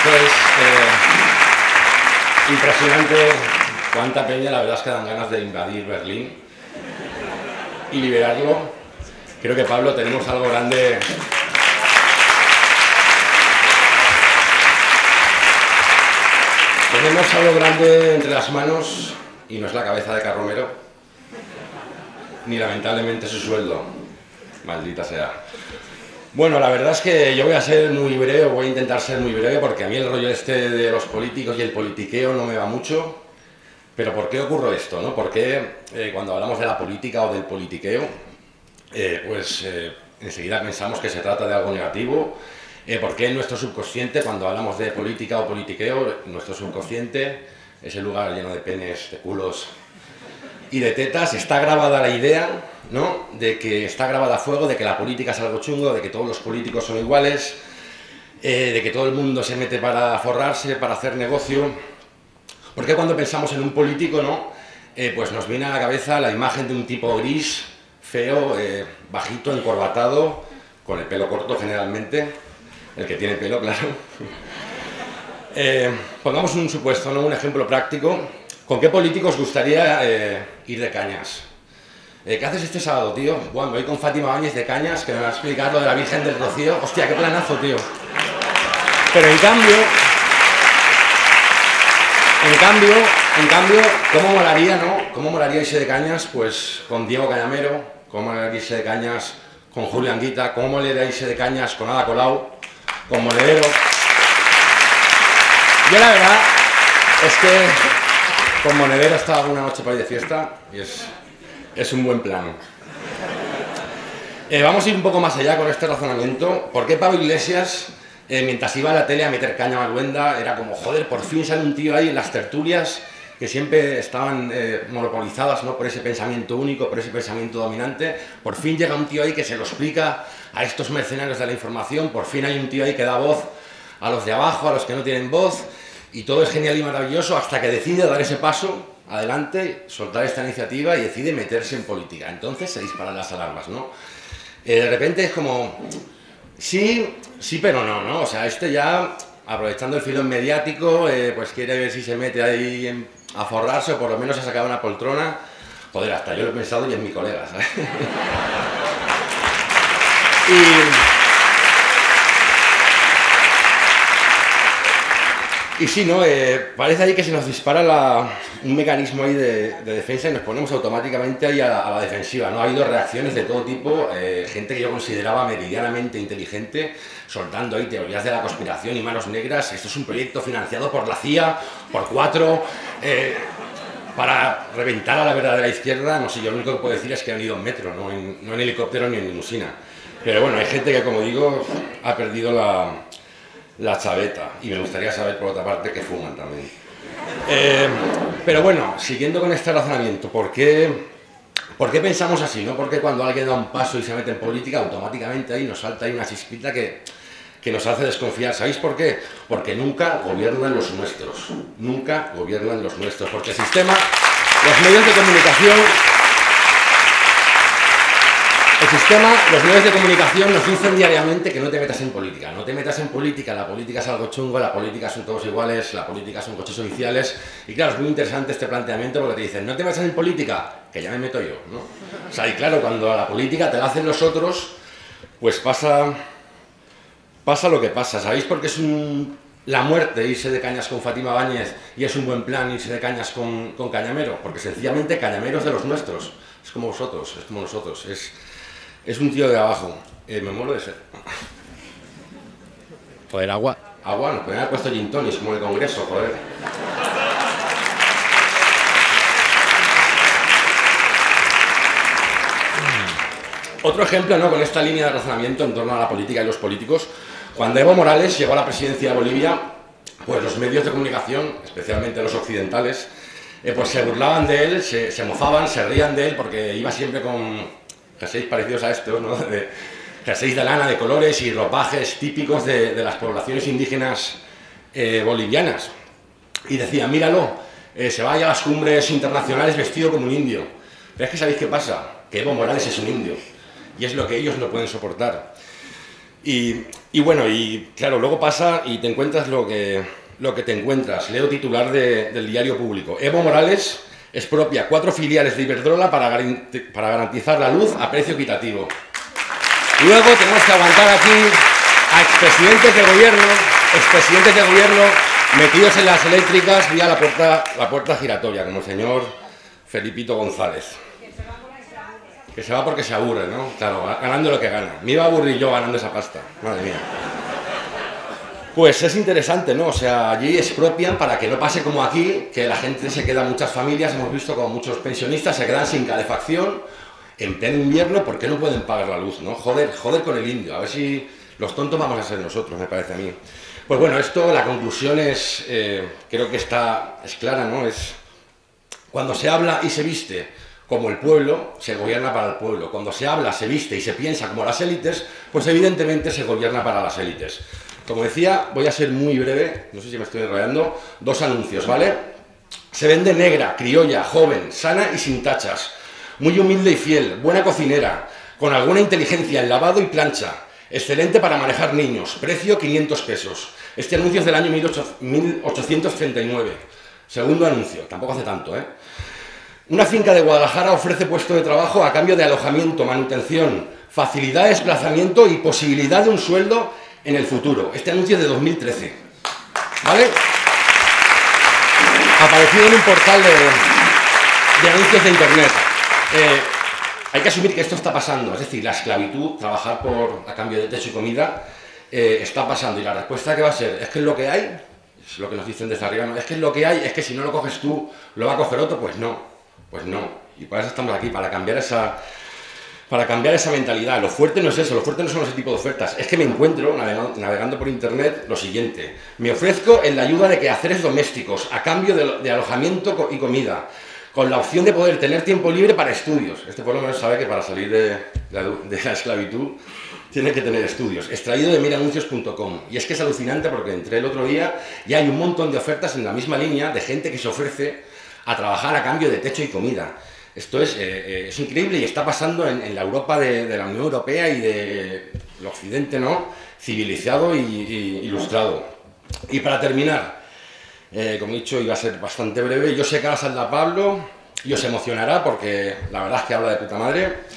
Esto es impresionante. Cuánta peña, la verdad es que dan ganas de invadir Berlín y liberarlo. Creo que, Pablo, tenemos algo grande. Tenemos algo grande entre las manos y no es la cabeza de Carromero, ni lamentablemente su sueldo. Maldita sea. Bueno, la verdad es que yo voy a ser muy breve, voy a intentar ser muy breve, porque a mí el rollo este de los políticos y el politiqueo no me va mucho. Pero ¿por qué ocurre esto, no? ¿Por qué cuando hablamos de la política o del politiqueo, enseguida pensamos que se trata de algo negativo? ¿Por qué en nuestro subconsciente, cuando hablamos de política o politiqueo, nuestro subconsciente, ese lugar lleno de penes, de culos y de tetas, está grabada la idea, ¿no?, de que está grabada a fuego, de que la política es algo chungo, de que todos los políticos son iguales, de que todo el mundo se mete para forrarse, para hacer negocio? ¿Por qué cuando pensamos en un político, no, pues nos viene a la cabeza la imagen de un tipo gris, feo, bajito, encorbatado, con el pelo corto generalmente, el que tiene pelo, claro? Pongamos un supuesto, ¿no?, un ejemplo práctico. ¿Con qué político os gustaría ir de cañas? ¿Qué haces este sábado, tío? Bueno, voy con Fátima Báñez de cañas, que me va a explicar lo de la Virgen del Rocío. Hostia, qué planazo, tío. Pero en cambio, ¿cómo molaría, no? ¿Cómo molaría irse de cañas? Pues con Diego Cañamero. ¿Cómo molaría irse de cañas con Julio Anguita? ¿Cómo molaría irse de cañas con Ada Colau? Con Monedero. Yo la verdad es que con Monedero estaba una noche para ir de fiesta y es un buen plan. Vamos a ir un poco más allá con este razonamiento. ¿Por qué Pablo Iglesias, mientras iba a la tele a meter caña a Maluenda, era como, joder, por fin sale un tío ahí en las tertulias que siempre estaban monopolizadas, ¿no?, por ese pensamiento único, por ese pensamiento dominante? Por fin llega un tío ahí que se lo explica a estos mercenarios de la información, por fin hay un tío ahí que da voz a los de abajo, a los que no tienen voz, y todo es genial y maravilloso hasta que decide dar ese paso adelante, soltar esta iniciativa y decide meterse en política. Entonces se disparan las alarmas, ¿no? De repente es como, sí, pero no, ¿no? O sea, este ya, aprovechando el filón mediático, pues quiere ver si se mete ahí a forrarse, o por lo menos a sacar una poltrona. Joder, hasta yo lo he pensado y es mi colega, ¿sabes? Y sí, ¿no? Parece ahí que se nos dispara un mecanismo ahí de defensa y nos ponemos automáticamente ahí a la defensiva, ¿no? Ha habido reacciones de todo tipo, gente que yo consideraba meridianamente inteligente, soltando ahí teorías de la conspiración y manos negras. Esto es un proyecto financiado por la CIA, por 4, para reventar a la verdadera izquierda. No sé, yo lo único que puedo decir es que han ido en metro, no en helicóptero ni en limusina. Pero bueno, hay gente que, como digo, ha perdido la chaveta, y me gustaría saber, por otra parte, que fuman también. Pero bueno, siguiendo con este razonamiento, ¿por qué pensamos así, no? Porque cuando alguien da un paso y se mete en política, automáticamente ahí nos salta ahí una chispita que nos hace desconfiar. ¿Sabéis por qué? Porque nunca gobiernan los nuestros. Nunca gobiernan los nuestros. Porque el sistema, los medios de comunicación... los medios de comunicación nos dicen diariamente que no te metas en política. No te metas en política, la política es algo chungo, la política son todos iguales, la política son coches oficiales. Y claro, es muy interesante este planteamiento porque te dicen, no te metas en política, que ya me meto yo, ¿no? O sea, y claro, cuando a la política te la hacen los otros, pues pasa lo que pasa. ¿Sabéis por qué es la muerte irse de cañas con Fátima Báñez y es un buen plan irse de cañas con Cañamero? Porque sencillamente Cañamero es de los nuestros, es como vosotros, es como nosotros, es un tío de abajo. Me muero de sed. Joder, agua. Agua, nos podrían haber puesto gin tonics como en el Congreso, joder. Otro ejemplo, ¿no?, con esta línea de razonamiento en torno a la política y los políticos. Cuando Evo Morales llegó a la presidencia de Bolivia, pues los medios de comunicación, especialmente los occidentales, pues se burlaban de él, se mofaban, se rían de él, porque iba siempre con jerseys parecidos a estos, ¿no?, jerseys de lana de colores y ropajes típicos de las poblaciones indígenas bolivianas. Y decía, míralo, se va a las cumbres internacionales vestido como un indio. Pero es que ¿sabéis qué pasa? Que Evo Morales es un indio. Y es lo que ellos no pueden soportar. Y bueno, y claro, luego pasa y te encuentras lo que te encuentras. Leo titular del Diario Público. Evo Morales expropia 4 filiales de Iberdrola para garantizar la luz a precio equitativo. Luego tenemos que aguantar aquí a expresidentes de gobierno metidos en las eléctricas vía la puerta giratoria, como el señor Felipito González. Que se va porque se aburre, ¿no? Claro, ganando lo que gana. Me iba a aburrir yo ganando esa pasta. Madre mía. Pues es interesante, ¿no? O sea, allí expropian para que no pase como aquí, que la gente se queda, muchas familias, hemos visto como muchos pensionistas se quedan sin calefacción en pleno invierno porque no pueden pagar la luz, ¿no? Joder con el indio, a ver si los tontos vamos a ser nosotros, me parece a mí. Pues bueno, esto, la conclusión es, creo que es clara, ¿no? Es cuando se habla y se viste como el pueblo, se gobierna para el pueblo. Cuando se habla, se viste y se piensa como las élites, pues evidentemente se gobierna para las élites. Como decía, voy a ser muy breve, no sé si me estoy enrollando, 2 anuncios, ¿vale? Se vende negra, criolla, joven, sana y sin tachas, muy humilde y fiel, buena cocinera, con alguna inteligencia en lavado y plancha, excelente para manejar niños, precio 500 pesos. Este anuncio es del año 1839. Segundo anuncio, tampoco hace tanto, ¿eh? Una finca de Guadalajara ofrece puesto de trabajo a cambio de alojamiento, manutención, facilidad de desplazamiento y posibilidad de un sueldo en el futuro. Este anuncio es de 2013, ¿vale? Aparecido en un portal de anuncios de internet. Hay que asumir que esto está pasando, es decir, la esclavitud, trabajar a cambio de techo y comida, está pasando. Y la respuesta que va a ser, es que es lo que hay, es lo que nos dicen desde arriba, ¿no? Es que es lo que hay, es que si no lo coges tú, lo va a coger otro, pues no. Y para eso estamos aquí, para cambiar esa mentalidad. Lo fuerte no es eso, lo fuerte no son ese tipo de ofertas. Es que me encuentro, navegando por internet, lo siguiente. Me ofrezco en la ayuda de quehaceres domésticos, a cambio de alojamiento y comida, con la opción de poder tener tiempo libre para estudios. Este pueblo no sabe que para salir de la esclavitud tiene que tener estudios. Extraído de miranuncios.com. Y es que es alucinante porque entré el otro día y hay un montón de ofertas en la misma línea de gente que se ofrece a trabajar a cambio de techo y comida. Esto es increíble y está pasando en la Europa de la Unión Europea y del Occidente, ¿no? Civilizado y ilustrado. Y para terminar, como he dicho, iba a ser bastante breve. Yo sé que ahora saldrá Pablo y os emocionará porque la verdad es que habla de puta madre.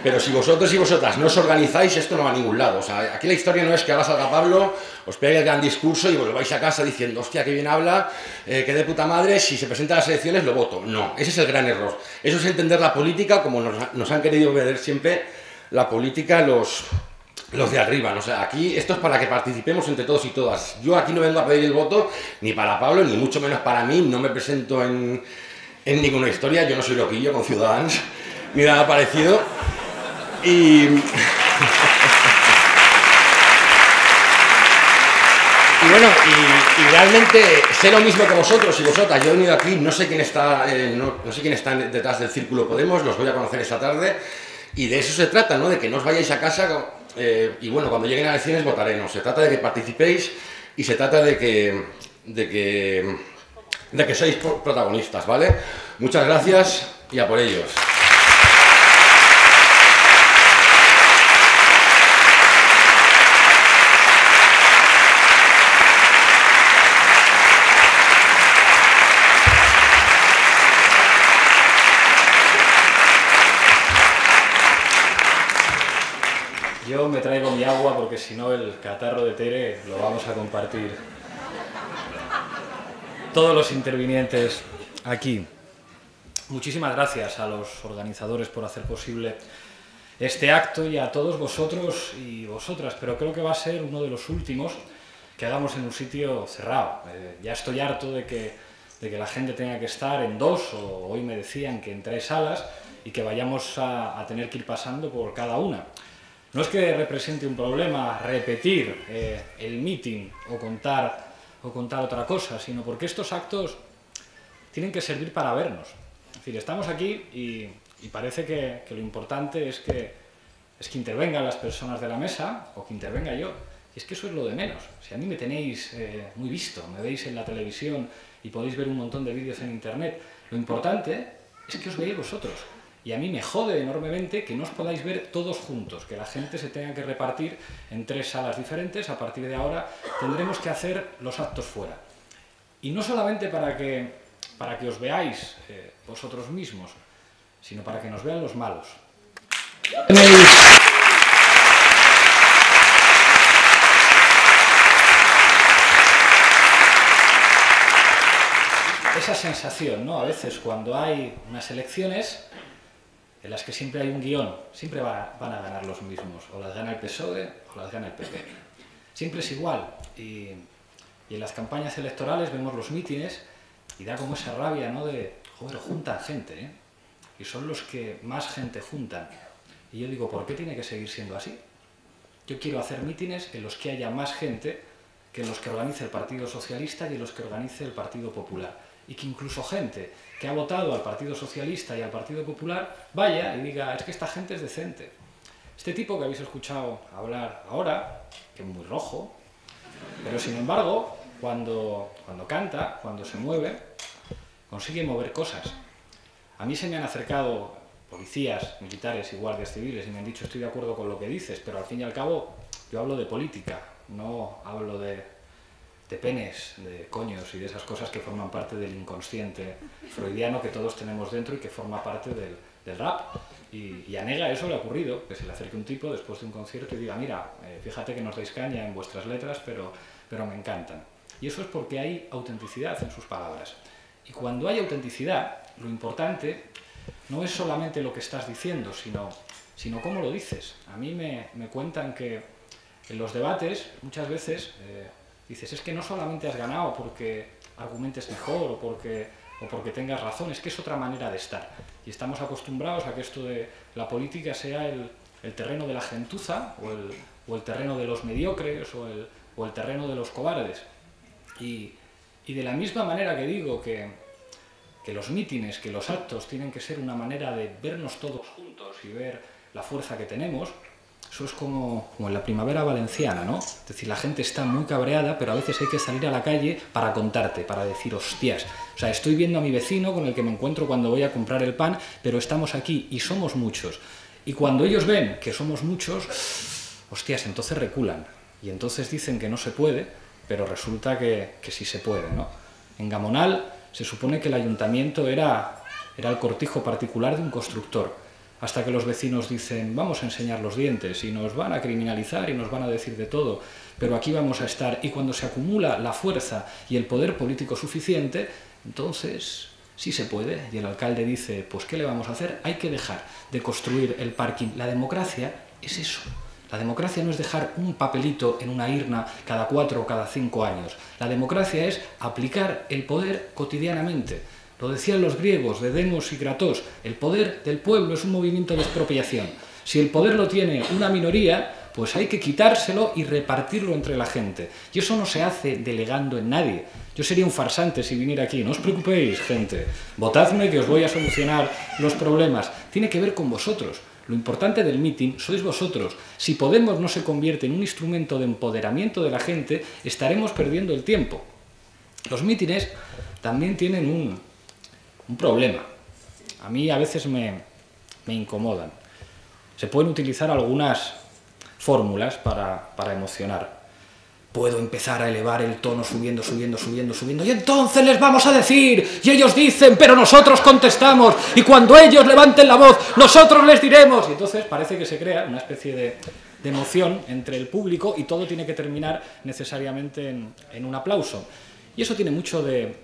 Pero si vosotros y vosotras no os organizáis, esto no va a ningún lado. O sea, aquí la historia no es que ahora salga Pablo, os pegue el gran discurso y volváis a casa diciendo, hostia, qué bien habla, que de puta madre, si se presenta a las elecciones lo voto. No, ese es el gran error. Eso es entender la política como nos han querido ver siempre la política los de arriba, ¿no? O sea, aquí esto es para que participemos entre todos y todas. Yo aquí no vengo a pedir el voto ni para Pablo, ni mucho menos para mí, no me presento en ninguna historia, yo no soy loquillo con Ciudadanos, ni nada parecido. Y bueno, y realmente sé lo mismo que vosotros y vosotras. Yo he venido aquí, no sé quién está detrás del Círculo Podemos, los voy a conocer esta tarde. Y de eso se trata, ¿no? De que no os vayáis a casa y bueno, cuando lleguen a elecciones votaremos. Se trata de que participéis y se trata de que sois protagonistas, ¿vale? Muchas gracias y a por ellos. Yo me traigo mi agua porque si no el catarro de Tere lo vamos a compartir todos los intervinientes aquí. Muchísimas gracias a los organizadores por hacer posible este acto y a todos vosotros y vosotras, pero creo que va a ser uno de los últimos que hagamos en un sitio cerrado. Ya estoy harto de que la gente tenga que estar en 2 o hoy me decían que en 3 salas y que vayamos a tener que ir pasando por cada una. No es que represente un problema repetir el meeting o contar otra cosa, sino porque estos actos tienen que servir para vernos. Es decir, estamos aquí y parece que lo importante es que intervengan las personas de la mesa o que intervenga yo. Y es que eso es lo de menos. Si a mí me tenéis muy visto, me veis en la televisión y podéis ver un montón de vídeos en internet, lo importante es que os veáis vosotros. Y a mí me jode enormemente que no os podáis ver todos juntos, que la gente se tenga que repartir en 3 salas diferentes. A partir de ahora tendremos que hacer los actos fuera. Y no solamente para que os veáis vosotros mismos, sino para que nos vean los malos. Esa sensación, ¿no? A veces cuando hay unas elecciones en las que siempre hay un guión, siempre van a ganar los mismos, o las gana el PSOE o las gana el PP. Siempre es igual. Y en las campañas electorales vemos los mítines y da como esa rabia, ¿no? De, joder, juntan gente, ¿eh? Y son los que más gente juntan. Y yo digo, ¿por qué tiene que seguir siendo así? Yo quiero hacer mítines en los que haya más gente que en los que organice el Partido Socialista y en los que organice el Partido Popular. Y que incluso gente que ha votado al Partido Socialista y al Partido Popular vaya y diga, es que esta gente es decente. Este tipo que habéis escuchado hablar ahora, que es muy rojo, pero sin embargo, cuando canta, cuando se mueve, consigue mover cosas. A mí se me han acercado policías, militares y guardias civiles y me han dicho, estoy de acuerdo con lo que dices, pero al fin y al cabo yo hablo de política, no hablo de penes, de coños y de esas cosas que forman parte del inconsciente freudiano que todos tenemos dentro y que forma parte del rap. Y a Nega eso le ha ocurrido, que se le acerque un tipo después de un concierto y diga, mira, fíjate que nos dais caña en vuestras letras, pero me encantan. Y eso es porque hay autenticidad en sus palabras. Y cuando hay autenticidad, lo importante no es solamente lo que estás diciendo, sino cómo lo dices. A mí me cuentan que en los debates muchas veces dices, es que no solamente has ganado porque argumentes mejor o porque tengas razón, es que es otra manera de estar. Y estamos acostumbrados a que esto de la política sea el terreno de la gentuza o el terreno de los mediocres o el terreno de los cobardes. Y de la misma manera que digo que los mítines, que los actos tienen que ser una manera de vernos todos juntos y ver la fuerza que tenemos, eso es como en la primavera valenciana, ¿no? Es decir, la gente está muy cabreada, pero a veces hay que salir a la calle para contarte, para decir, hostias, o sea, estoy viendo a mi vecino con el que me encuentro cuando voy a comprar el pan, pero estamos aquí y somos muchos. Y cuando ellos ven que somos muchos, hostias, entonces reculan. Y entonces dicen que no se puede, pero resulta que sí se puede, ¿no? En Gamonal se supone que el ayuntamiento era el cortijo particular de un constructor, hasta que los vecinos dicen, vamos a enseñar los dientes y nos van a criminalizar y nos van a decir de todo, pero aquí vamos a estar. Y cuando se acumula la fuerza y el poder político suficiente, entonces sí se puede. Y el alcalde dice, pues ¿qué le vamos a hacer? Hay que dejar de construir el parking. La democracia es eso. La democracia no es dejar un papelito en una urna cada 4 o cada 5 años. La democracia es aplicar el poder cotidianamente. Lo decían los griegos, de Demos y Kratos, el poder del pueblo es un movimiento de expropiación. Si el poder lo tiene una minoría, pues hay que quitárselo y repartirlo entre la gente. Y eso no se hace delegando en nadie. Yo sería un farsante si viniera aquí. No os preocupéis, gente. Votadme que os voy a solucionar los problemas. Tiene que ver con vosotros. Lo importante del mitin sois vosotros. Si Podemos no se convierte en un instrumento de empoderamiento de la gente, estaremos perdiendo el tiempo. Los mítines también tienen un problema. A mí a veces me incomodan. Se pueden utilizar algunas fórmulas para emocionar. Puedo empezar a elevar el tono subiendo, y entonces les vamos a decir, y ellos dicen, pero nosotros contestamos, y cuando ellos levanten la voz, nosotros les diremos. Y entonces parece que se crea una especie de emoción entre el público y todo tiene que terminar necesariamente en un aplauso. Y eso tiene mucho de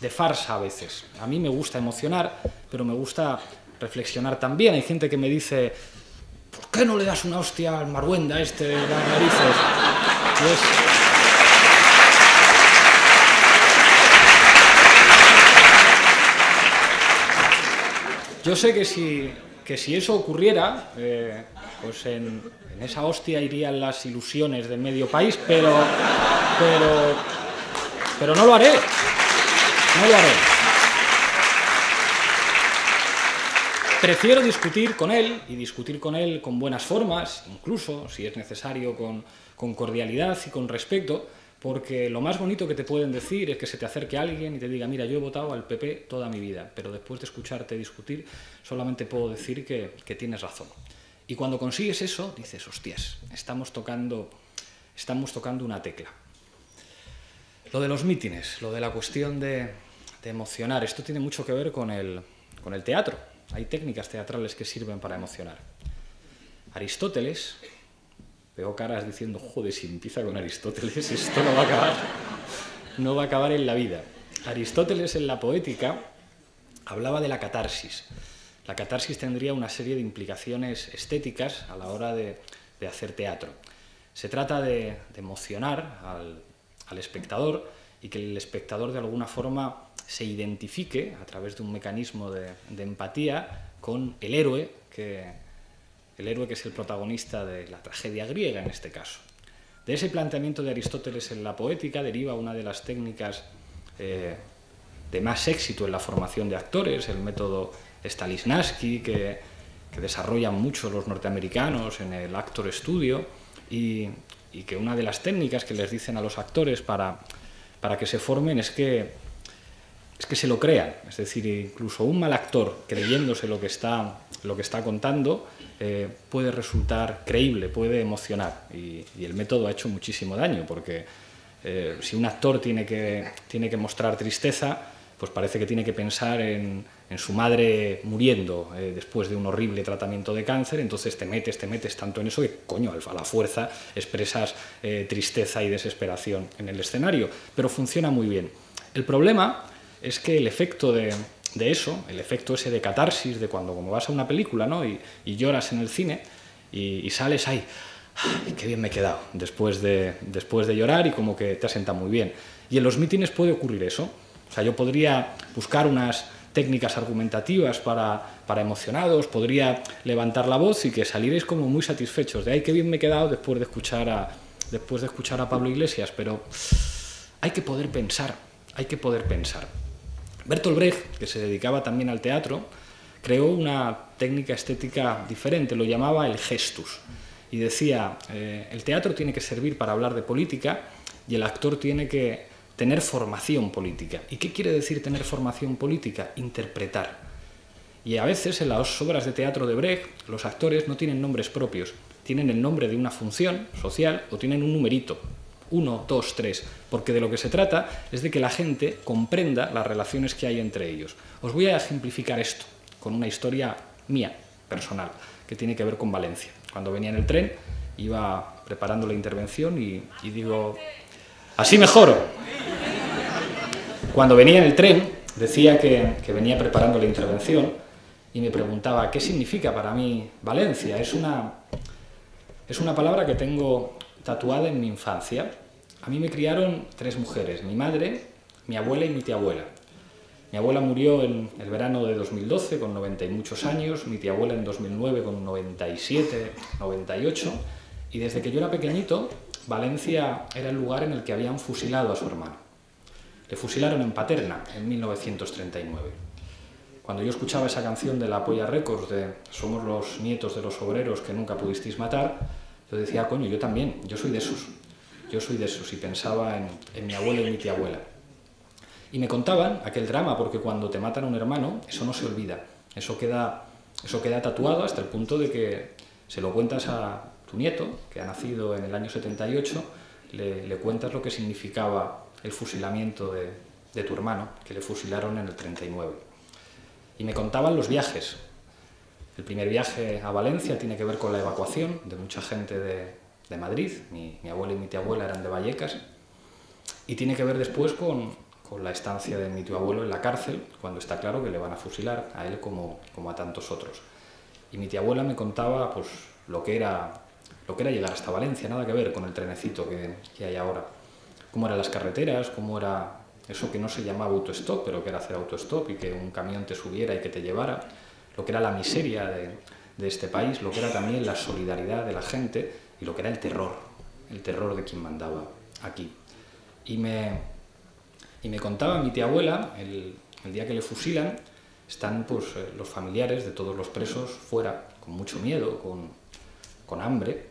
farsa a veces. A mí me gusta emocionar, pero me gusta reflexionar también. Hay gente que me dice, ¿por qué no le das una hostia al Marwenda de las narices? Yo sé que si eso ocurriera, pues en esa hostia irían las ilusiones de medio país, pero no lo haré. No lo haré. Prefiero discutir con él, y discutir con él con buenas formas, incluso, si es necesario, con cordialidad y con respeto, Porque lo más bonito que te pueden decir es que se te acerque alguien y te diga, mira, yo he votado al PP toda mi vida, pero después de escucharte discutir solamente puedo decir que tienes razón. Y cuando consigues eso, dices, hostias, estamos tocando una tecla. Lo de los mítines, lo de la cuestión de emocionar, esto tiene mucho que ver con el teatro. Hay técnicas teatrales que sirven para emocionar. Aristóteles, veo caras diciendo, joder, si empieza con Aristóteles, esto no va a acabar en la vida. Aristóteles en la Poética hablaba de la catarsis. La catarsis tendría una serie de implicaciones estéticas a la hora de hacer teatro. Se trata de emocionar al espectador y que el espectador de alguna forma se identifique a través de un mecanismo de empatía con el héroe que es el protagonista de la tragedia griega en este caso. De ese planteamiento de Aristóteles en la Poética deriva una de las técnicas de más éxito en la formación de actores, el método Stanislavski, que desarrollan mucho los norteamericanos en el Actor Studio, y que una de las técnicas que les dicen a los actores para que se formen es que se lo crean. Es decir, incluso un mal actor creyéndose lo que está contando puede resultar creíble, puede emocionar. Y el método ha hecho muchísimo daño, porque si un actor tiene que mostrar tristeza, pues parece que tiene que pensar en su madre muriendo después de un horrible tratamiento de cáncer, entonces te metes tanto en eso que, coño, a la fuerza expresas tristeza y desesperación en el escenario, pero funciona muy bien. El problema es que el efecto de eso, el efecto ese de catarsis, de cuando como vas a una película, ¿no? y lloras en el cine y sales ahí, ¡ay, qué bien me he quedado! Después de llorar y como que te asienta muy bien. Y en los mítines puede ocurrir eso. O sea, yo podría buscar unas técnicas argumentativas para emocionados, podría levantar la voz y que salierais como muy satisfechos de ¡ay, qué bien me he quedado! después de escuchar a Pablo Iglesias, pero hay que poder pensar, Bertolt Brecht, que se dedicaba también al teatro, creó una técnica estética diferente, lo llamaba el gestus, y decía, el teatro tiene que servir para hablar de política y el actor tiene que tener formación política. ¿Y qué quiere decir tener formación política? Interpretar. Y a veces en las obras de teatro de Brecht, los actores no tienen nombres propios, tienen el nombre de una función social o tienen un numerito. 1, 2, 3, porque de lo que se trata es de que la gente comprenda las relaciones que hay entre ellos. Os voy a ejemplificar esto con una historia mía, personal, que tiene que ver con Valencia. Cuando venía en el tren, iba preparando la intervención y digo, así mejor. Cuando venía en el tren, decía que venía preparando la intervención y me preguntaba, ¿qué significa para mí Valencia? Es una palabra que tengo tatuada en mi infancia. A mí me criaron 3 mujeres, mi madre, mi abuela y mi tiabuela. Mi abuela murió en el verano de 2012 con 90 y muchos años, mi tiabuela en 2009 con 97, 98, y desde que yo era pequeñito, Valencia era el lugar en el que habían fusilado a su hermano. Le fusilaron en Paterna en 1939. Cuando yo escuchaba esa canción de la Polla Records de somos los nietos de los obreros que nunca pudisteis matar, yo decía, coño, yo también, yo soy de esos, y pensaba en mi abuelo y mi tiabuela. Y me contaban aquel drama, porque cuando te matan a un hermano, eso no se olvida, eso queda tatuado hasta el punto de que se lo cuentas a tu nieto, que ha nacido en el año 78, le cuentas lo que significaba el fusilamiento de tu hermano, que le fusilaron en el 39. Y me contaban los viajes. El primer viaje a Valencia tiene que ver con la evacuación de mucha gente de Madrid, mi abuela y mi tiabuela eran de Vallecas, y tiene que ver después con la estancia de mi tío abuelo en la cárcel, cuando está claro que le van a fusilar, a él como a tantos otros. Y mi tía abuela me contaba pues, lo que era llegar hasta Valencia, nada que ver con el trenecito que hay ahora. Cómo eran las carreteras, cómo era eso que no se llamaba autostop, pero que era hacer autostop y que un camión te subiera y que te llevara, lo que era la miseria de este país, lo que era también la solidaridad de la gente y lo que era el terror de quien mandaba aquí. Y me contaba mi tía abuela, el día que le fusilan, están pues, los familiares de todos los presos fuera, con mucho miedo, con hambre,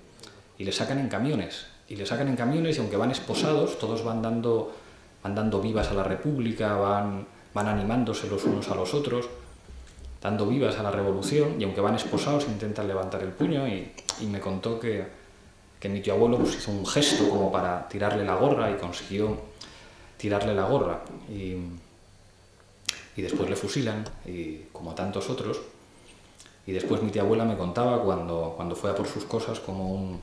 y le sacan en camiones. y le sacan en camiones y aunque van esposados, todos van dando vivas a la República, van animándose los unos a los otros, dando vivas a la revolución, y aunque van esposados intentan levantar el puño, y me contó que mi tío abuelo pues hizo un gesto como para tirarle la gorra y consiguió tirarle la gorra, y después le fusilan, y como a tantos otros. Y después mi tía abuela me contaba cuando fue a por sus cosas como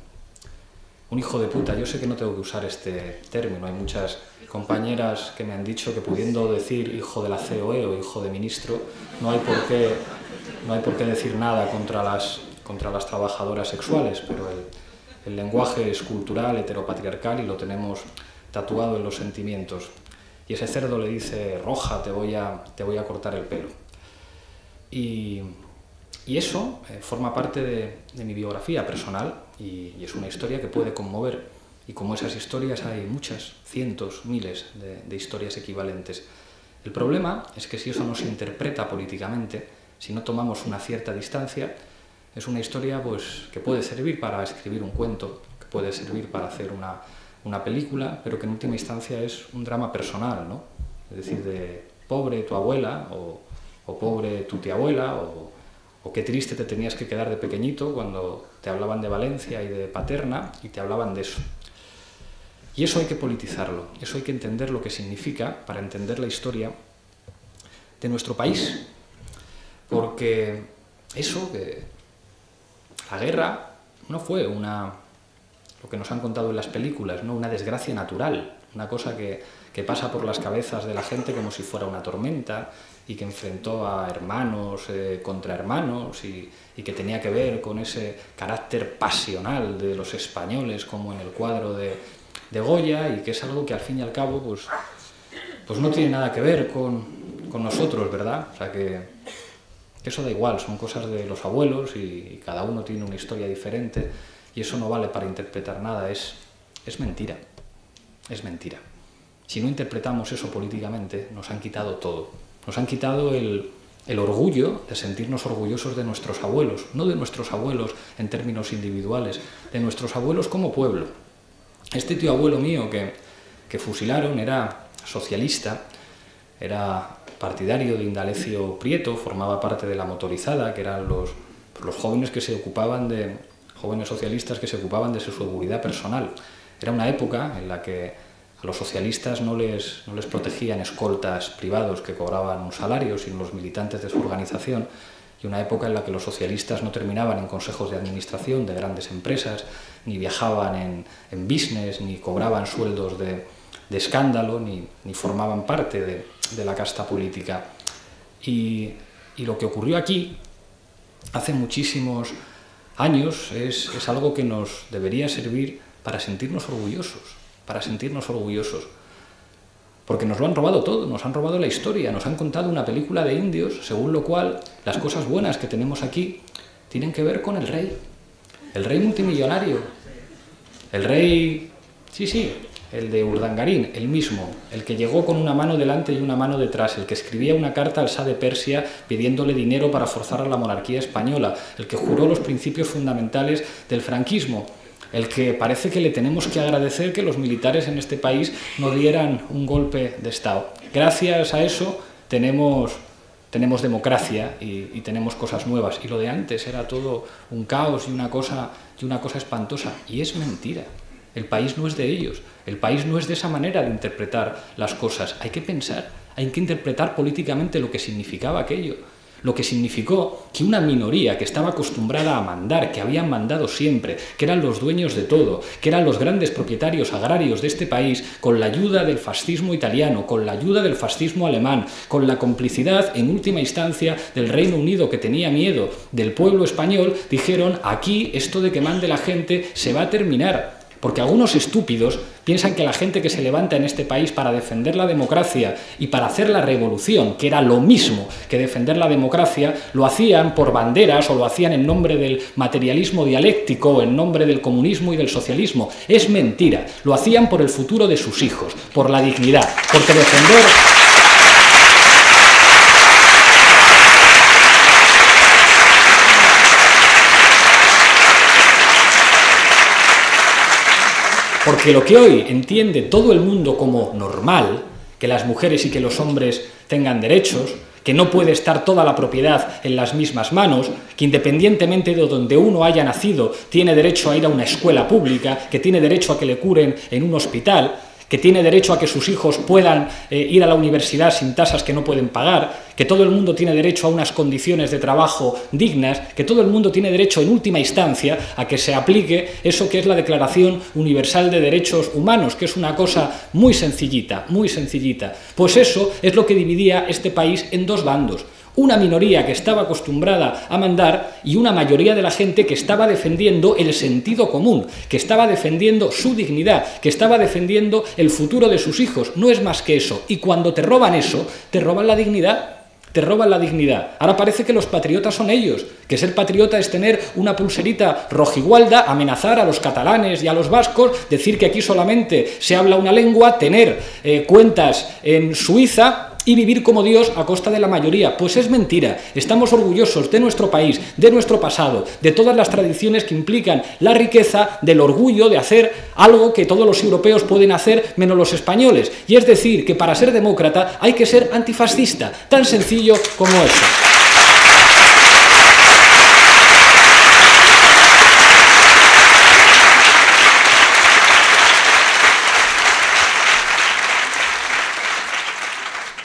un hijo de puta. Yo sé que no tengo que usar este término, hay muchas compañeras que me han dicho que pudiendo decir hijo de la COE o hijo de ministro, no hay por qué decir nada contra las trabajadoras sexuales, pero el lenguaje es cultural, heteropatriarcal, y lo tenemos tatuado en los sentimientos. Y ese cerdo le dice: Roja, te voy a cortar el pelo. Y eso forma parte de mi biografía personal, y es una historia que puede conmover. Y como esas historias hay muchas, cientos, miles de historias equivalentes. El problema es que si eso no se interpreta políticamente, si no tomamos una cierta distancia, es una historia pues, que puede servir para escribir un cuento, que puede servir para hacer una película, pero que en última instancia es un drama personal, ¿no? Es decir, de pobre tu abuela, o pobre tu tía abuela, o qué triste te tenías que quedar de pequeñito cuando te hablaban de Valencia y de Paterna y te hablaban de eso. Y eso hay que politizarlo, eso hay que entender lo que significa para entender la historia de nuestro país. Porque eso, que la guerra no fue lo que nos han contado en las películas, ¿no? Una desgracia natural, una cosa que pasa por las cabezas de la gente como si fuera una tormenta, y que enfrentó a hermanos contra hermanos, y que tenía que ver con ese carácter pasional de los españoles, como en el cuadro de Goya, y que es algo que al fin y al cabo pues no tiene nada que ver con nosotros, ¿verdad? O sea que eso da igual, son cosas de los abuelos, y cada uno tiene una historia diferente, y eso no vale para interpretar nada, es mentira, es mentira. Si no interpretamos eso políticamente, nos han quitado todo. Nos han quitado el orgullo de sentirnos orgullosos de nuestros abuelos, no de nuestros abuelos en términos individuales, de nuestros abuelos como pueblo. Este tío abuelo mío que fusilaron era socialista, era partidario de Indalecio Prieto, formaba parte de la motorizada, que eran los jóvenes jóvenes socialistas que se ocupaban de su seguridad personal. Era una época en la que a los socialistas no les protegían escoltas privados que cobraban un salario, sino los militantes de su organización, y una época en la que los socialistas no terminaban en consejos de administración de grandes empresas, ni viajaban en business, ni cobraban sueldos de escándalo, ni formaban parte de la casta política. Y lo que ocurrió aquí hace muchísimos años es algo que nos debería servir para sentirnos orgullosos, porque nos lo han robado todo, nos han robado la historia, nos han contado una película de indios, según lo cual las cosas buenas que tenemos aquí tienen que ver con el rey multimillonario, el rey, sí, el de Urdangarín, el mismo, el que llegó con una mano delante y una mano detrás, el que escribía una carta al Shah de Persia pidiéndole dinero para forzar a la monarquía española, el que juró los principios fundamentales del franquismo, el que parece que le tenemos que agradecer que los militares en este país no dieran un golpe de Estado. Gracias a eso tenemos democracia y tenemos cosas nuevas. Y lo de antes era todo un caos y una cosa espantosa. Y es mentira. El país no es de ellos. El país no es de esa manera de interpretar las cosas. Hay que pensar, hay que interpretar políticamente lo que significaba aquello. Lo que significó que una minoría que estaba acostumbrada a mandar, que habían mandado siempre, que eran los dueños de todo, que eran los grandes propietarios agrarios de este país, con la ayuda del fascismo italiano, con la ayuda del fascismo alemán, con la complicidad, en última instancia, del Reino Unido, que tenía miedo del pueblo español, dijeron: aquí esto de que mande la gente se va a terminar. Porque algunos estúpidos piensan que la gente que se levanta en este país para defender la democracia y para hacer la revolución, que era lo mismo que defender la democracia, lo hacían por banderas o lo hacían en nombre del materialismo dialéctico o en nombre del comunismo y del socialismo. Es mentira. Lo hacían por el futuro de sus hijos, por la dignidad, porque defender... Porque lo que hoy entiende todo el mundo como normal, que las mujeres y que los hombres tengan derechos, que no puede estar toda la propiedad en las mismas manos, que independientemente de donde uno haya nacido, tiene derecho a ir a una escuela pública, que tiene derecho a que le curen en un hospital, que tiene derecho a que sus hijos puedan ir a la universidad sin tasas que no pueden pagar, que todo el mundo tiene derecho a unas condiciones de trabajo dignas, que todo el mundo tiene derecho en última instancia a que se aplique eso que es la Declaración Universal de Derechos Humanos, que es una cosa muy sencillita, muy sencillita. Pues eso es lo que dividía este país en dos bandos. Una minoría que estaba acostumbrada a mandar y una mayoría de la gente que estaba defendiendo el sentido común, que estaba defendiendo su dignidad, que estaba defendiendo el futuro de sus hijos. No es más que eso. Y cuando te roban eso, te roban la dignidad. Te roban la dignidad. Ahora parece que los patriotas son ellos, que ser patriota es tener una pulserita rojigualda, amenazar a los catalanes y a los vascos, decir que aquí solamente se habla una lengua, tener cuentas en Suiza y vivir como Dios a costa de la mayoría. Pues es mentira. Estamos orgullosos de nuestro país, de nuestro pasado, de todas las tradiciones que implican la riqueza, del orgullo de hacer algo que todos los europeos pueden hacer menos los españoles. Y es decir, que para ser demócrata hay que ser antifascista. Tan sencillo como eso.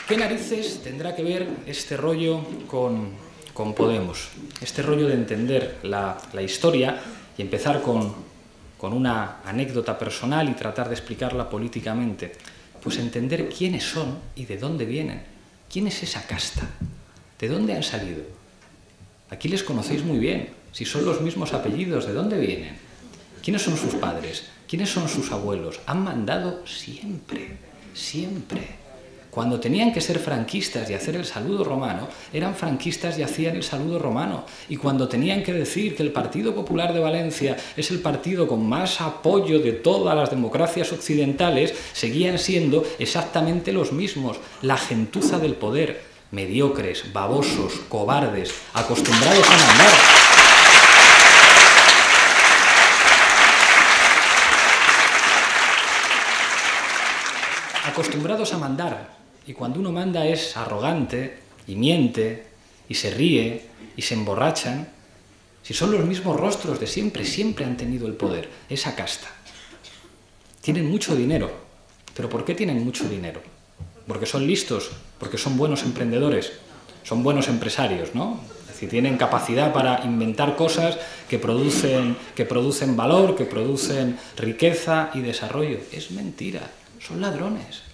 ¿Qué narices tendrá que ver este rollo con Podemos? Este rollo de entender la historia y empezar con una anécdota personal y tratar de explicarla políticamente. Pues entender quiénes son y de dónde vienen. ¿Quién es esa casta? ¿De dónde han salido? Aquí les conocéis muy bien. Si son los mismos apellidos, ¿de dónde vienen? ¿Quiénes son sus padres? ¿Quiénes son sus abuelos? Han mandado siempre, siempre. Cuando tenían que ser franquistas y hacer el saludo romano, eran franquistas y hacían el saludo romano. Y cuando tenían que decir que el Partido Popular de Valencia es el partido con más apoyo de todas las democracias occidentales, seguían siendo exactamente los mismos. La gentuza del poder, mediocres, babosos, cobardes, acostumbrados a mandar. Acostumbrados a mandar. Y cuando uno manda es arrogante, y miente, y se ríe, y se emborrachan. Si son los mismos rostros de siempre, siempre han tenido el poder, esa casta. Tienen mucho dinero. ¿Pero por qué tienen mucho dinero? Porque son listos, porque son buenos emprendedores, son buenos empresarios, ¿no? Es decir, tienen capacidad para inventar cosas que producen valor, que producen riqueza y desarrollo. Es mentira, son ladrones.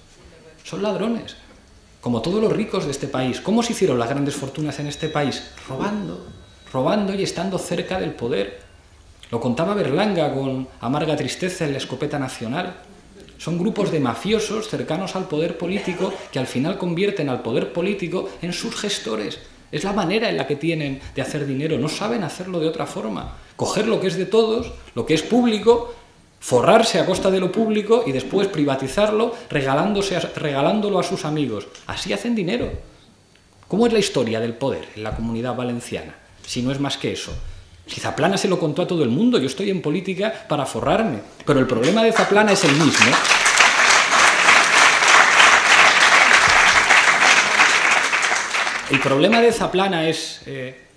Son ladrones, como todos los ricos de este país. ¿Cómo se hicieron las grandes fortunas en este país? Robando y estando cerca del poder. Lo contaba Berlanga con amarga tristeza en La Escopeta Nacional. Son grupos de mafiosos cercanos al poder político que al final convierten al poder político en sus gestores. Es la manera en la que tienen de hacer dinero. No saben hacerlo de otra forma. Coger lo que es de todos, lo que es público, forrarse a costa de lo público y después privatizarlo regalándolo a sus amigos. Así hacen dinero. ¿Cómo es la historia del poder en la Comunidad Valenciana? Si no es más que eso. Si Zaplana se lo contó a todo el mundo, yo estoy en política para forrarme. Pero el problema de Zaplana es el mismo. El problema de Zaplana es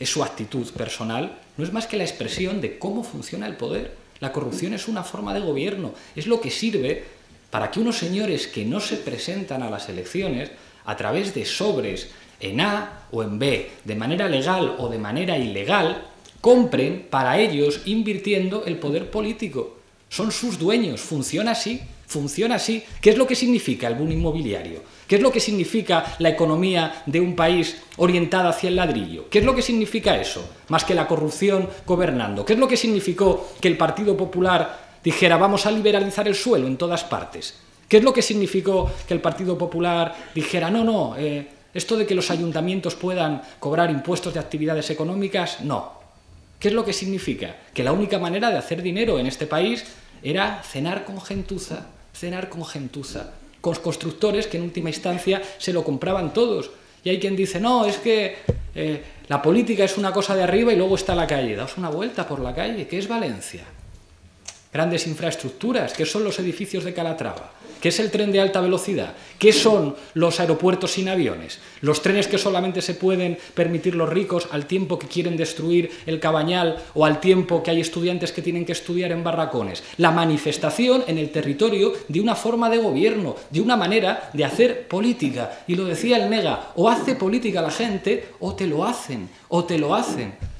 su actitud personal. No es más que la expresión de cómo funciona el poder. La corrupción es una forma de gobierno, es lo que sirve para que unos señores que no se presentan a las elecciones, a través de sobres en A o en B, de manera legal o de manera ilegal, compren para ellos invirtiendo el poder político. Son sus dueños, funciona así. Funciona así. ¿Qué es lo que significa el boom inmobiliario? ¿Qué es lo que significa la economía de un país orientada hacia el ladrillo? ¿Qué es lo que significa eso? Más que la corrupción gobernando. ¿Qué es lo que significó que el Partido Popular dijera vamos a liberalizar el suelo en todas partes? ¿Qué es lo que significó que el Partido Popular dijera no, esto de que los ayuntamientos puedan cobrar impuestos de actividades económicas? No. ¿Qué es lo que significa? Que la única manera de hacer dinero en este país era cenar con gentuza, con constructores que en última instancia se lo compraban todos. Y hay quien dice, no, es que la política es una cosa de arriba y luego está la calle. Daos una vuelta por la calle, ¿qué es Valencia? grandes infraestructuras, ¿qué son los edificios de Calatrava? ¿Qué es el tren de alta velocidad? ¿Qué son los aeropuertos sin aviones? Los trenes que solamente se pueden permitir los ricos al tiempo que quieren destruir el Cabañal o al tiempo que hay estudiantes que tienen que estudiar en barracones. La manifestación en el territorio de una forma de gobierno, de una manera de hacer política. Y lo decía el Mega, o hace política la gente o te lo hacen, o te lo hacen.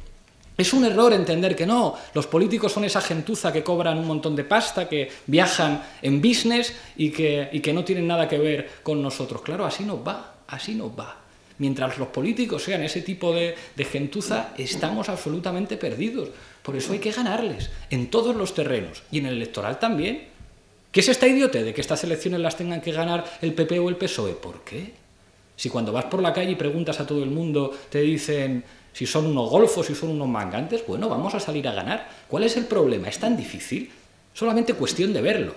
Es un error entender que no, los políticos son esa gentuza que cobran un montón de pasta, que viajan en business y que no tienen nada que ver con nosotros. Claro, así nos va, así nos va. Mientras los políticos sean ese tipo de gentuza, estamos absolutamente perdidos. Por eso hay que ganarles en todos los terrenos y en el electoral también. ¿Qué es esta idiotez de que estas elecciones las tengan que ganar el PP o el PSOE? ¿Por qué? Si cuando vas por la calle y preguntas a todo el mundo, te dicen si son unos golfos, si son unos mangantes, bueno, vamos a salir a ganar. ¿Cuál es el problema? ¿Es tan difícil? Solamente cuestión de verlo.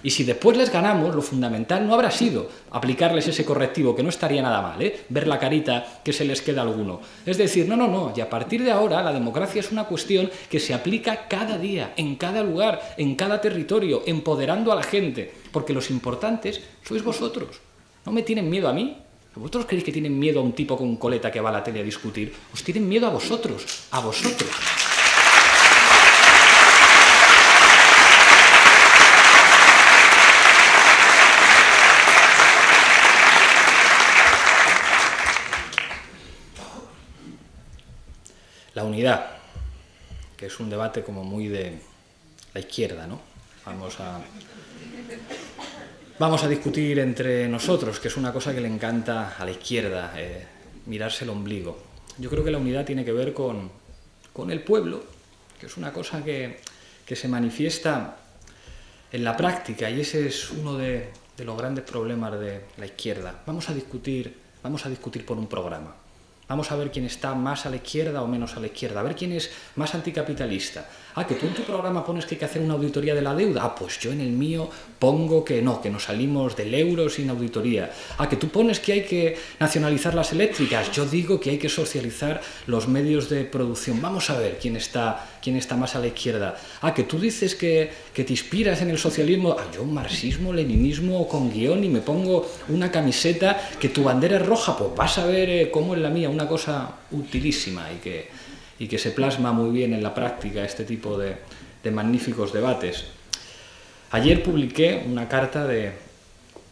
Y si después les ganamos, lo fundamental no habrá sido aplicarles ese correctivo, que no estaría nada mal, ver la carita que se les queda a alguno. Es decir, no, y a partir de ahora la democracia es una cuestión que se aplica cada día, en cada lugar, en cada territorio, empoderando a la gente, porque los importantes sois vosotros. ¿No me tienen miedo a mí? ¿Vosotros creéis que tienen miedo a un tipo con coleta que va a la tele a discutir? Os tienen miedo a vosotros, a vosotros. La unidad, que es un debate como muy de la izquierda, ¿no? Vamos a discutir entre nosotros, que es una cosa que le encanta a la izquierda, mirarse el ombligo. Yo creo que la unidad tiene que ver con el pueblo, que es una cosa que se manifiesta en la práctica, y ese es uno de los grandes problemas de la izquierda. Vamos a discutir por un programa. Vamos a ver quién está más a la izquierda o menos a la izquierda, a ver quién es más anticapitalista. Ah, que tú en tu programa pones que hay que hacer una auditoría de la deuda. Ah, pues yo en el mío pongo que no, que nos salimos del euro sin auditoría. Ah, que tú pones que hay que nacionalizar las eléctricas. Yo digo que hay que socializar los medios de producción. Vamos a ver quién está más a la izquierda. Ah, que tú dices que te inspiras en el socialismo. Ah, yo marxismo, leninismo con guión y me pongo una camiseta que tu bandera es roja. Pues vas a ver cómo es la mía, una cosa utilísima y que se plasma muy bien en la práctica este tipo de magníficos debates. Ayer publiqué una carta de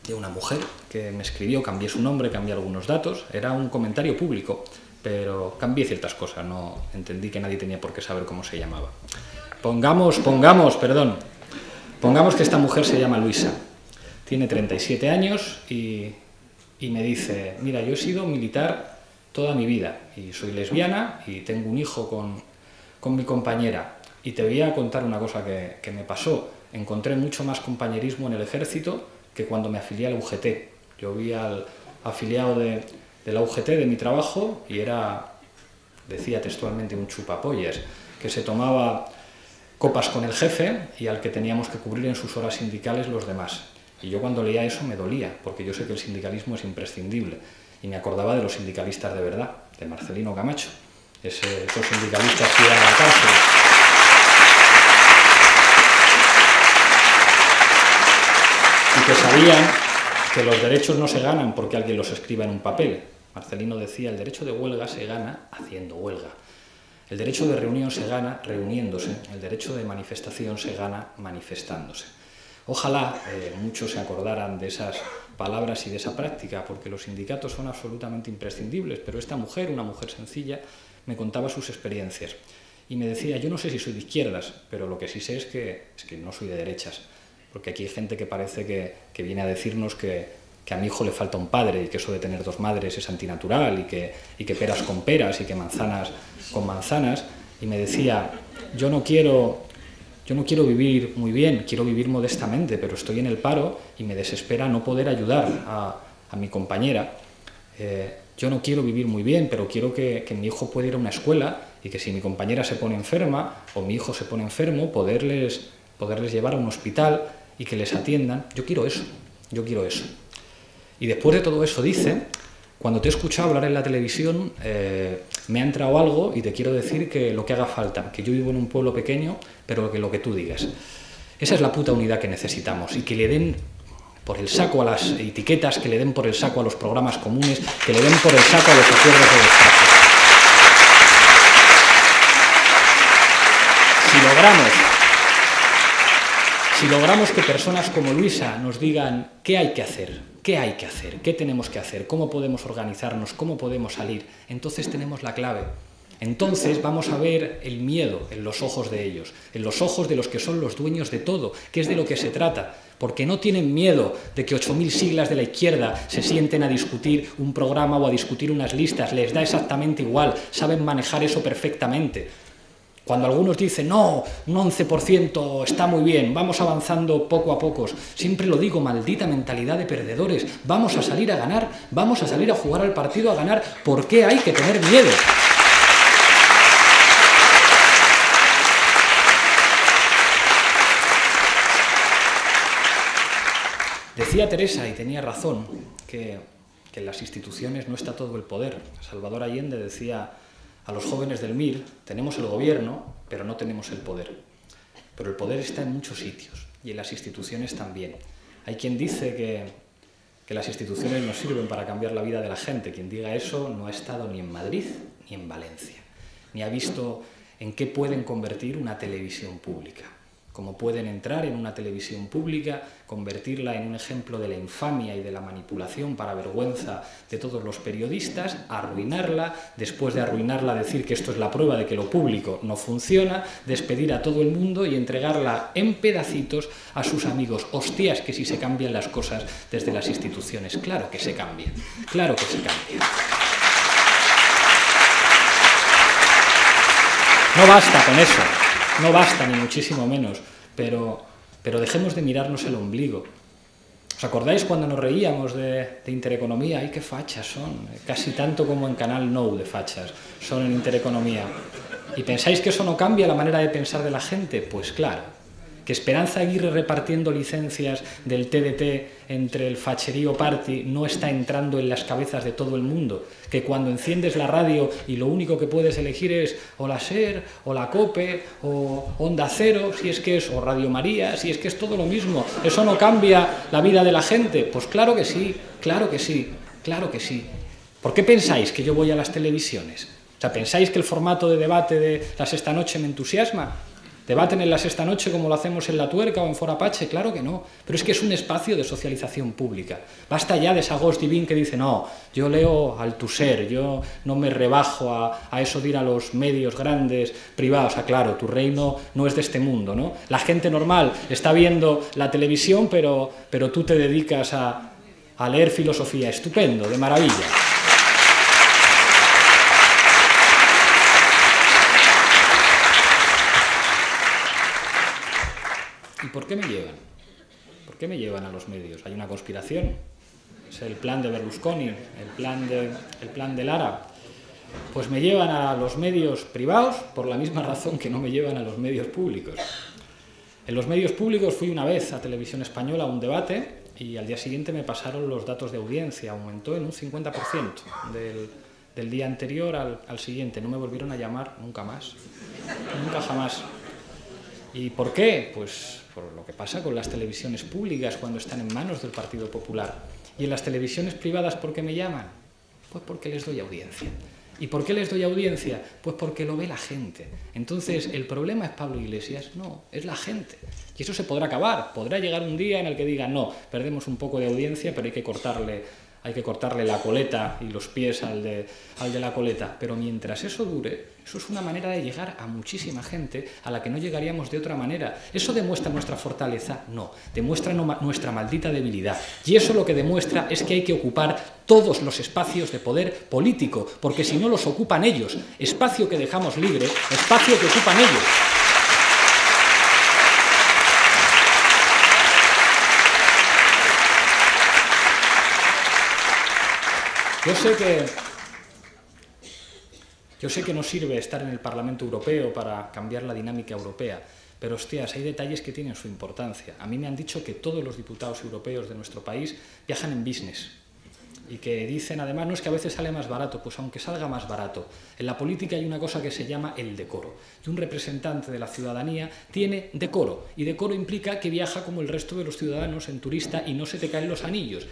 una mujer que me escribió, cambié su nombre, cambié algunos datos, era un comentario público, pero cambié ciertas cosas, no entendí que nadie tenía por qué saber cómo se llamaba. Pongamos que esta mujer se llama Luisa, tiene 37 años y me dice, mira, yo he sido militar toda mi vida y soy lesbiana y tengo un hijo con mi compañera y te voy a contar una cosa que me pasó. Encontré mucho más compañerismo en el ejército que cuando me afilié a la UGT. Yo vi al afiliado de la UGT de mi trabajo y decía textualmente, un chupapollas, que se tomaba copas con el jefe y al que teníamos que cubrir en sus horas sindicales los demás. Y yo cuando leía eso me dolía, porque yo sé que el sindicalismo es imprescindible. Y me acordaba de los sindicalistas de verdad, de Marcelino Camacho, esos sindicalistas que iban a la cárcel. Y que sabían que los derechos no se ganan porque alguien los escriba en un papel. Marcelino decía, el derecho de huelga se gana haciendo huelga. El derecho de reunión se gana reuniéndose. El derecho de manifestación se gana manifestándose. Ojalá muchos se acordaran de esas palabras y de esa práctica, porque los sindicatos son absolutamente imprescindibles, pero esta mujer, una mujer sencilla, me contaba sus experiencias y me decía, yo no sé si soy de izquierdas, pero lo que sí sé es que no soy de derechas, porque aquí hay gente que parece que viene a decirnos que a mi hijo le falta un padre y que eso de tener dos madres es antinatural y que peras con peras y que manzanas con manzanas, y me decía, yo no quiero vivir muy bien, quiero vivir modestamente, pero estoy en el paro y me desespera no poder ayudar a mi compañera. Yo no quiero vivir muy bien, pero quiero que mi hijo pueda ir a una escuela y que si mi compañera se pone enferma o mi hijo se pone enfermo, poderles llevar a un hospital y que les atiendan. Yo quiero eso. Y después de todo eso dice, cuando te he escuchado hablar en la televisión, me ha entrado algo y te quiero decir que lo que haga falta, que yo vivo en un pueblo pequeño, pero que lo que tú digas. Esa es la puta unidad que necesitamos, y que le den por el saco a las etiquetas, que le den por el saco a los programas comunes, que le den por el saco a los acuerdos de despacho. Si logramos que personas como Luisa nos digan qué hay que hacer, qué tenemos que hacer, cómo podemos organizarnos, cómo podemos salir, entonces tenemos la clave. Entonces vamos a ver el miedo en los ojos de ellos, en los ojos de los que son los dueños de todo, que es de lo que se trata, porque no tienen miedo de que 8.000 siglas de la izquierda se sienten a discutir un programa o a discutir unas listas, les da exactamente igual, saben manejar eso perfectamente. Cuando algunos dicen, no, un 11% está muy bien, vamos avanzando poco a poco, siempre lo digo, maldita mentalidad de perdedores, vamos a salir a ganar, vamos a salir a jugar al partido a ganar, ¿por qué hay que tener miedo? Decía Teresa, y tenía razón, que en las instituciones no está todo el poder. Salvador Allende decía a los jóvenes del MIR, tenemos el gobierno, pero no tenemos el poder. Pero el poder está en muchos sitios, y en las instituciones también. Hay quien dice que las instituciones no sirven para cambiar la vida de la gente. Quien diga eso no ha estado ni en Madrid ni en Valencia, ni ha visto en qué pueden convertir una televisión pública. Cómo pueden entrar en una televisión pública, convertirla en un ejemplo de la infamia y de la manipulación para vergüenza de todos los periodistas, arruinarla, después de arruinarla decir que esto es la prueba de que lo público no funciona, despedir a todo el mundo y entregarla en pedacitos a sus amigos. Hostias, que si se cambian las cosas desde las instituciones. Claro que se cambian, claro que se cambian. No basta con eso. No basta, ni muchísimo menos, pero dejemos de mirarnos el ombligo. ¿Os acordáis cuando nos reíamos de Intereconomía? ¡Ay, qué fachas son! Casi tanto como en Canal Nou de fachas son en Intereconomía. ¿Y pensáis que eso no cambia la manera de pensar de la gente? Pues claro. Que Esperanza Aguirre repartiendo licencias del TDT entre el facherío party no está entrando en las cabezas de todo el mundo. Que cuando enciendes la radio y lo único que puedes elegir es o la SER, o la COPE, o Onda Cero, si es que es, o Radio María, si es que es todo lo mismo. ¿Eso no cambia la vida de la gente? Pues claro que sí, claro que sí, claro que sí. ¿Por qué pensáis que yo voy a las televisiones? O sea, ¿pensáis que el formato de debate de La Sexta Noche me entusiasma? ¿Debaten en La Sexta Noche como lo hacemos en La Tuerca o en Fora Apache? Claro que no, pero es que es un espacio de socialización pública. Basta ya de esa Ghost Divine que dice, no, yo leo Althusser, yo no me rebajo a eso de ir a los medios grandes, privados. Ah, claro, tu reino no es de este mundo, ¿no? La gente normal está viendo la televisión, pero tú te dedicas a leer filosofía. Estupendo, de maravilla. ¿Y por qué me llevan? ¿Por qué me llevan a los medios? ¿Hay una conspiración? ¿Es el plan de Berlusconi? ¿El plan de Lara? Pues me llevan a los medios privados por la misma razón que no me llevan a los medios públicos. En los medios públicos fui una vez a Televisión Española a un debate y al día siguiente me pasaron los datos de audiencia. Aumentó en un 50% del día anterior al siguiente. No me volvieron a llamar nunca más. Nunca jamás. ¿Y por qué? Pues por lo que pasa con las televisiones públicas cuando están en manos del Partido Popular. ¿Y en las televisiones privadas por qué me llaman? Pues porque les doy audiencia. ¿Y por qué les doy audiencia? Pues porque lo ve la gente. Entonces, ¿el problema es Pablo Iglesias? No, es la gente. Y eso se podrá acabar. Podrá llegar un día en el que digan, no, perdemos un poco de audiencia, pero hay que cortarle la coleta y los pies al de la coleta. Pero mientras eso dure, eso es una manera de llegar a muchísima gente a la que no llegaríamos de otra manera. ¿Eso demuestra nuestra fortaleza? No, demuestra nuestra maldita debilidad. Y eso lo que demuestra es que hay que ocupar todos los espacios de poder político, porque si no los ocupan ellos, espacio que dejamos libre, espacio que ocupan ellos. Yo sé que no sirve estar en el Parlamento Europeo para cambiar la dinámica europea, pero hostias, hay detalles que tienen su importancia. A mí me han dicho que todos los diputados europeos de nuestro país viajan en business. y que dicen además, no es que a veces sale más barato, pues aunque salga más barato, en la política hay una cosa que se llama el decoro, y un representante de la ciudadanía tiene decoro, y decoro implica que viaja como el resto de los ciudadanos en turista y no se te caen los anillos,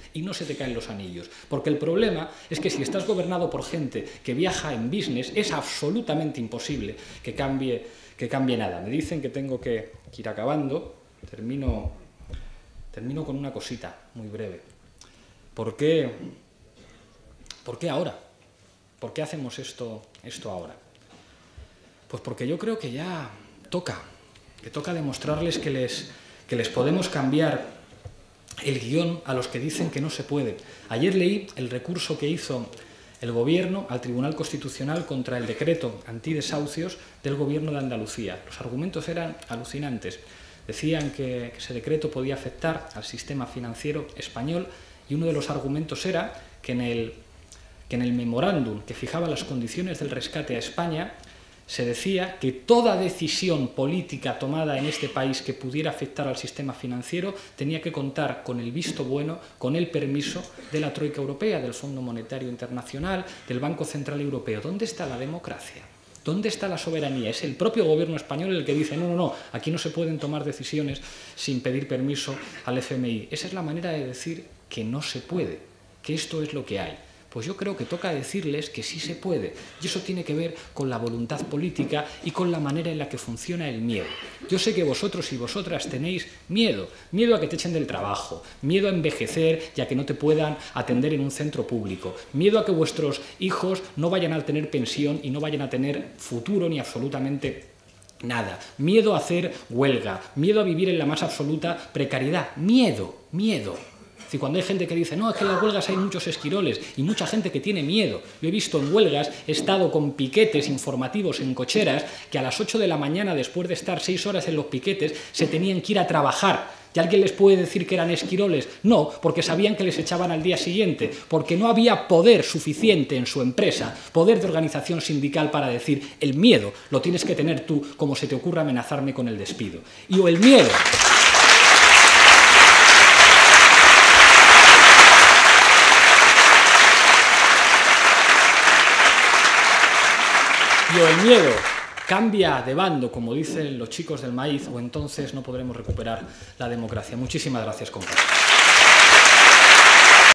porque el problema es que si estás gobernado por gente que viaja en business, es absolutamente imposible que cambie nada. Me dicen que tengo que ir acabando, termino con una cosita muy breve. ¿Por qué ahora? ¿Por qué hacemos esto ahora? Pues porque yo creo que ya toca demostrarles que les podemos cambiar el guión a los que dicen que no se puede. Ayer leí el recurso que hizo el Gobierno al Tribunal Constitucional contra el decreto antidesahucios del Gobierno de Andalucía. Los argumentos eran alucinantes. Decían que ese decreto podía afectar al sistema financiero español y uno de los argumentos era que en el memorándum que fijaba las condiciones del rescate a España se decía que toda decisión política tomada en este país que pudiera afectar al sistema financiero tenía que contar con el visto bueno, con el permiso de la Troika Europea, del Fondo Monetario Internacional, del Banco Central Europeo. ¿Dónde está la democracia? ¿Dónde está la soberanía? Es el propio gobierno español el que dice no, aquí no se pueden tomar decisiones sin pedir permiso al FMI. Esa es la manera de decir que no se puede, que esto es lo que hay. Pues yo creo que toca decirles que sí se puede, y eso tiene que ver con la voluntad política y con la manera en la que funciona el miedo. Yo sé que vosotros y vosotras tenéis miedo a que te echen del trabajo, miedo a envejecer y a que no te puedan atender en un centro público, miedo a que vuestros hijos no vayan a tener pensión y no vayan a tener futuro ni absolutamente nada, miedo a hacer huelga, miedo a vivir en la más absoluta precariedad, miedo. Y cuando hay gente que dice, no, es que en las huelgas hay muchos esquiroles y mucha gente que tiene miedo. Yo he visto en huelgas, he estado con piquetes informativos en cocheras que a las 8 de la mañana, después de estar 6 horas en los piquetes, se tenían que ir a trabajar. ¿Y alguien les puede decir que eran esquiroles? No, porque sabían que les echaban al día siguiente, porque no había poder suficiente en su empresa, poder de organización sindical para decir, el miedo lo tienes que tener tú como se te ocurra amenazarme con el despido. Y o el miedo... Y o el miedo cambia de bando, como dicen los chicos del maíz, o entonces no podremos recuperar la democracia. Muchísimas gracias, compañeros.